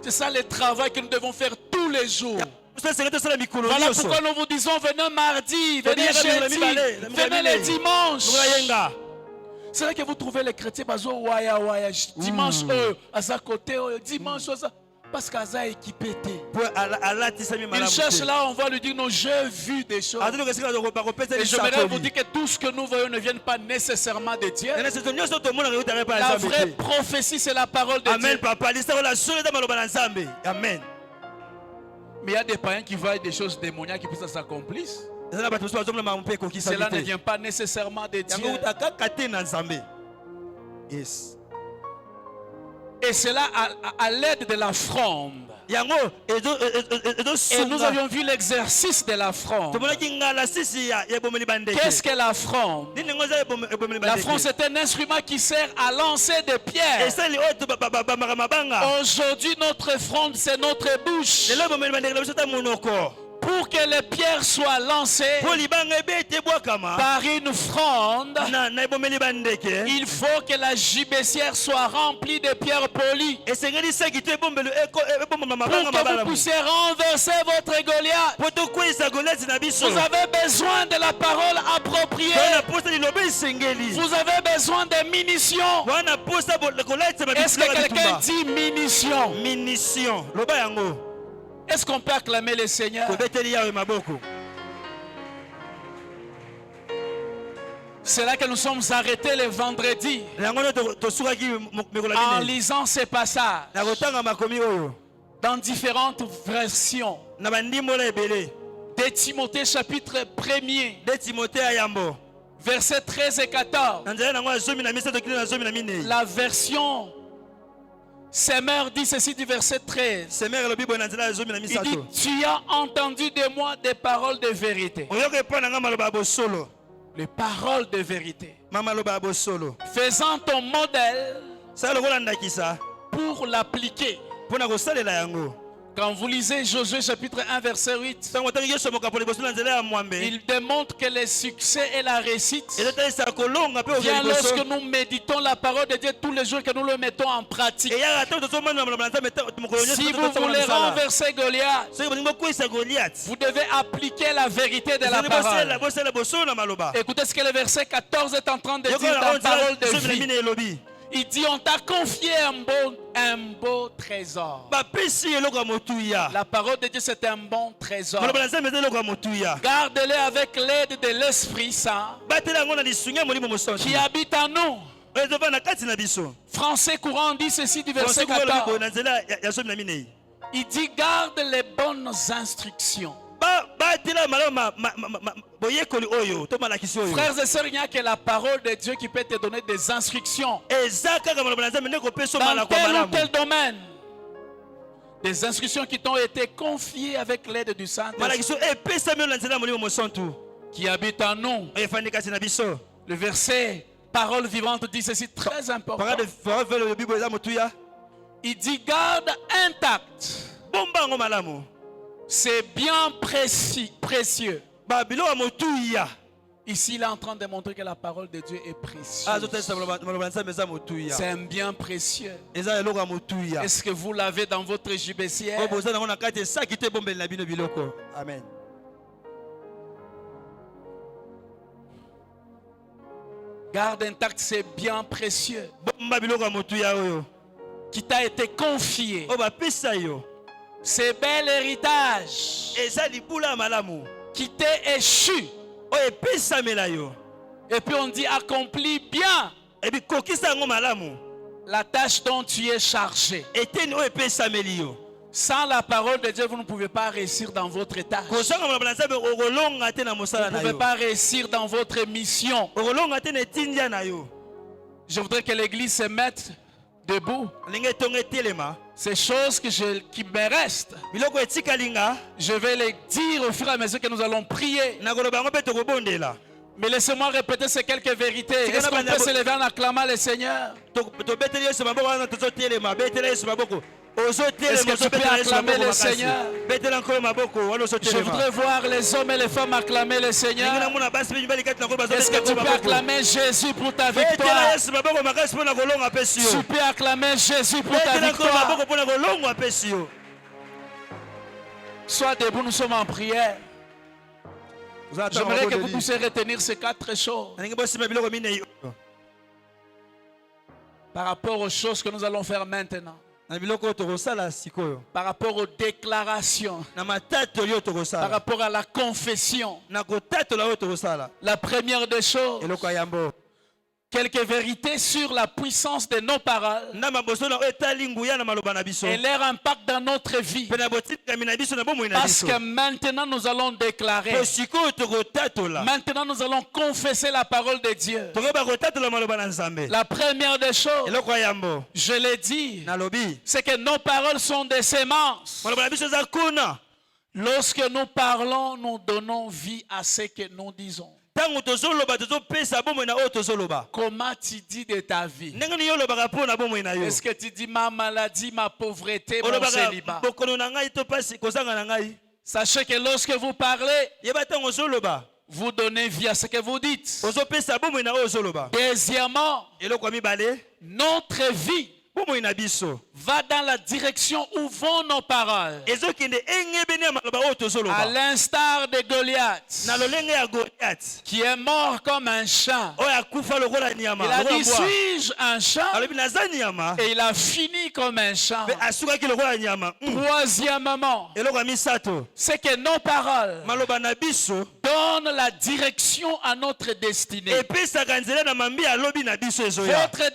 C'est ça le travail que nous devons faire tous les jours. tosenge tosala mikolo Voilà nyonso pourquoi nous vous disons venez mardi, venez Venez jeudi, venez le dimanche. mokoyenga C'est là que vous trouvez les chrétiens, bazo waya waya dimanche à sa côté, dimanche ça, parce qu'Aza est équipé. po alatisami Il malamu cherche te là, on va lui dire non, j'ai vu des choses. atoloka esika bakopesa Et j'aimerais vous lisakoli dire que tout ce que nous voyons ne vient pas nécessairement de Dieu. ena seso nyonso tomonaka eutaka epai ya La nzambe vraie te prophétie, c'est la parole de amen Dieu. papa lisakola solo eza maloba na nzambe amen Mais il y a des païens qui voient des choses démoniaques qui puissent s'accomplissent. eza na bato mosusu bazomona makambo mpe ekokisami Cela ne te vient pas nécessairement de yango Dieu. euta kaka te na nzambe Yes. Et cela à l'aide de la fronde. Yango Et nous avions vu l'exercice de la fronde. Qu'est-ce que la fronde? La fronde, c'est un instrument qui sert à lancer des pierres. Aujourd'hui, notre fronde, c'est notre bouche. Pour que les pierres soient lancées par une fronde, il faut que la gibecière soit remplie de pierres polies. Pour que vous puissiez renverser votre Goliath, vous avez besoin de la parole appropriée. Vous avez besoin de munitions. Est-ce que quelqu'un dit munitions? Munitions. Est-ce qu'on peut acclamer le Seigneur? C'est là que nous sommes arrêtés le vendredi en lisant ces passages dans différentes versions. De Timothée chapitre 1er, versets 13 et 14. La version Semeur dit ceci du verset 13. Il dit, tu as entendu de moi des paroles de vérité. Les paroles de vérité. Faisant ton modèle pour l'appliquer. Quand vous lisez Josué chapitre 1 verset 8, il démontre que le succès et la réussite vient lorsque nous méditons la parole de Dieu tous les jours, que nous le mettons en pratique. Si vous voulez renverser Goliath, vous devez appliquer la vérité de la parole. Écoutez ce que le verset 14 est en train de dire dans parole de vie. Il dit, on t'a confié un beau trésor. La parole de Dieu, c'est un bon trésor. Garde-le avec l'aide de l'Esprit Saint qui habite en nous. Français courant dit ceci du verset 14. Il dit, garde les bonnes instructions. Frères et sœurs, il n'y a que la parole de Dieu qui peut te donner des instructions dans tel ou tel domaine. Des instructions qui t'ont été confiées avec l'aide du Saint-Esprit qui habite en nous. Le verset parole vivante dit ceci, très important. Il dit, garde intact. C'est bien précieux. Ici, il est en train de montrer que la parole de Dieu est précieuse. C'est un bien précieux. Est-ce que vous l'avez dans votre gibecière? Amen. Garde intact, c'est bien précieux. Qui t'a été confié. C'est bel héritage qui t'est échu. Et puis on dit accomplis bien la tâche dont tu es chargé. Sans la parole de Dieu, vous ne pouvez pas réussir dans votre tâche. Vous ne pouvez pas réussir dans votre mission. Je voudrais que l'église se mette debout. Ces choses qui me restent, je vais les dire au fur et à mesure que nous allons prier. Mais laissez-moi répéter ces quelques vérités. Est-ce qu'on peut se lever en acclamant le Seigneur? Est-ce que tu peux acclamer le Seigneur? Je voudrais voir les hommes et les femmes acclamer le Seigneur. Est-ce que tu peux acclamer Jésus pour ta victoire? Tu peux acclamer Jésus pour ta victoire. Sois debout, nous sommes en prière. J'aimerais que vous puissiez retenir ces 4 choses par rapport aux choses que nous allons faire maintenant. Par rapport aux déclarations, par rapport à la confession. La première des choses, quelques vérités sur la puissance de nos paroles et leur impact dans notre vie. Parce que maintenant nous allons déclarer, maintenant nous allons confesser la parole de Dieu. La première des choses, je l'ai dit, c'est que nos paroles sont des semences. Lorsque nous parlons, nous donnons vie à ce que nous disons. Comment tu dis de ta vie? Est-ce que tu dis ma maladie, ma pauvreté, mon célibat? Sachez que lorsque vous parlez, vous donnez vie à ce que vous dites. Deuxièmement, notre vie va dans la direction où vont nos paroles. À l'instar de Goliath, qui est mort comme un chat. Il a dit, suis-je un chat? Et il a fini comme un chat. Troisièmement, c'est que nos paroles donnent la direction à notre destinée. Votre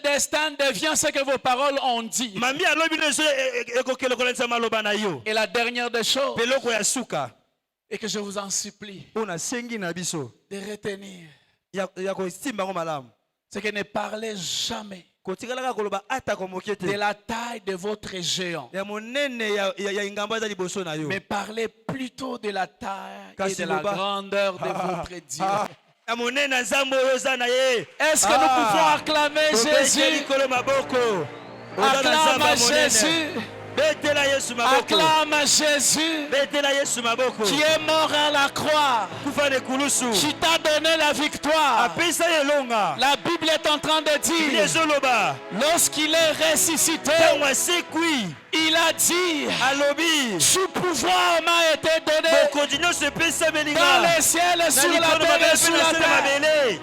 destin devient ce que vos paroles ont dit. Et la dernière des choses, et que je vous en supplie de retenir, c'est que ne parlez jamais de la taille de votre géant, mais parlez plutôt de la taille et de la grandeur de votre Dieu. Est-ce que nous pouvons acclamer Jésus? Acclame Jésus. Acclame Jésus qui est mort à la croix, qui t'a donné la victoire. La Bible est en train de dire, lorsqu'il est ressuscité, il a dit, ce pouvoir m'a été donné dans les ciels, sur la terre et sur la terre.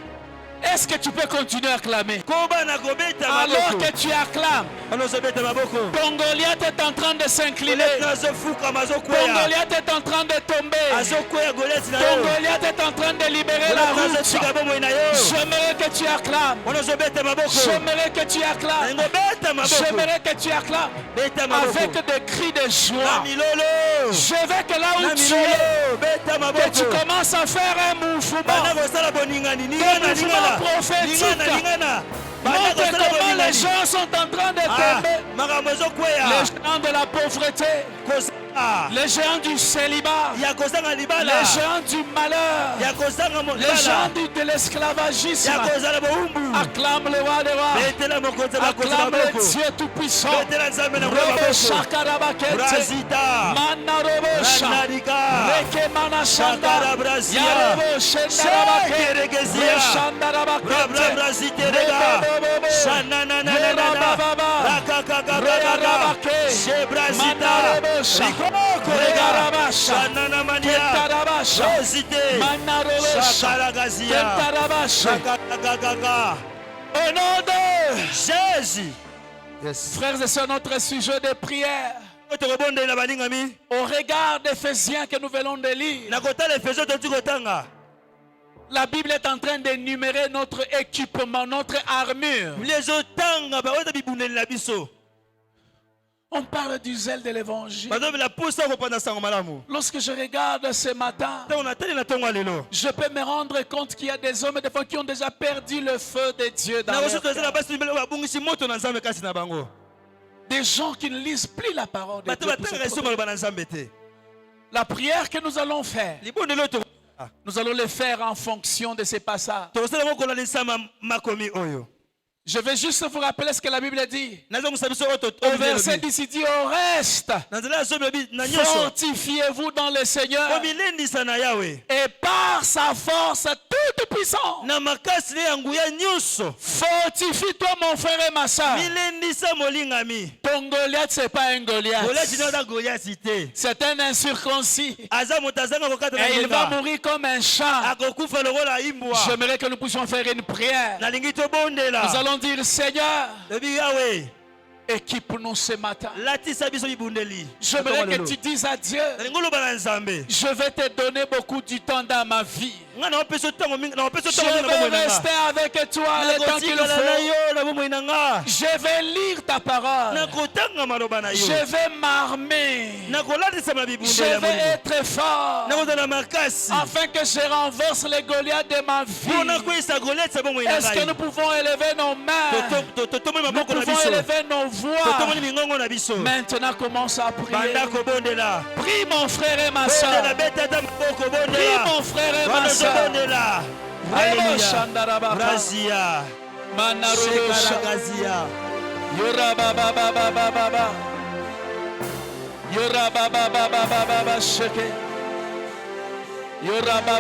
Est-ce que tu peux continuer à acclamer? Alors que tu acclames, ton Goliath est en train de s'incliner. Ton Goliath est en train de tomber. Ton Goliath est en train de libérer la route. J'aimerais que tu acclames. J'aimerais que tu acclames. J'aimerais que tu acclames avec des cris de joie. Je veux que là où tu es, que tu commences à faire un mouvement prophétique. Montre comment les gens sont en train de tomber. Les gens de la pauvreté, les gens du célibat, les gens du malheur, les gens de l'esclavagisme. Acclame le roi des rois. Acclame le Dieu tout-puissant. Robo Shakarabakete, Mana Robo Shaka, Reke Mana Shanda, Yarobo Shendarabake, Shandarabakete, au nom de Jésus. Frères et sœurs, notre sujet de prière, au regard d'Éphésiens que nous venons de lire, la Bible est en train d'énumérer notre équipement, notre armure. On parle du zèle de l'évangile. Lorsque je regarde ce matin, je peux me rendre compte qu'il y a des hommes et des femmes qui ont déjà perdu le feu de Dieu dans leur cœur. Des gens qui ne lisent plus la parole de Dieu. La prière que nous allons faire, nous allons le faire en fonction de ces passages. Je vais juste vous rappeler ce que la Bible dit. Au verset 10, il dit, au reste, fortifiez-vous dans le Seigneur et par sa force toute puissante. Fortifie-toi, mon frère et ma soeur. Ton Goliath, ce n'est pas un Goliath. C'est un incirconcis. Et il va mourir comme un chat. J'aimerais que nous puissions faire une prière. Nous allons dire, Seigneur, Équipe-nous ce matin. latisa biso bibundeli. J'aimerais que tu dises à Dieu, Nalingi oloba na Nzambe. je vais te donner beaucoup du temps dans ma vie. Nga na opesa ntango mingi, na opesa Je ntango mingi na bomoi vais na rester nga. avec toi le temps qu'il Nakotikala na faut. yo na bomoi na nga. Je vais lire ta parole. Nakotanga maloba na yo. Je vais m'armer. Nakolatisa na Je bibundeli ya vais Molimo. être fort. Nakozala makasi. Afin que je renverse les Goliaths de ma Mpona vie. kweyisa Goliath ya bomoi na Est-ce que ngai. nous pouvons élever nos mains? Totomoli Nous maboko na pouvons biso. élever nos voix. Totomoli mingongo na biso. Maintenant, commence à prier. Banda kobondela. Prie mon frère et ma Bondela soeur. beta ata maboko Prie bondela. mon frère et ma Banda soeur. tobondela. Alléluia. Razia. Shekaragazia. Yora baba baba baba baba. Yora baba baba baba baba sheke. Yora baba.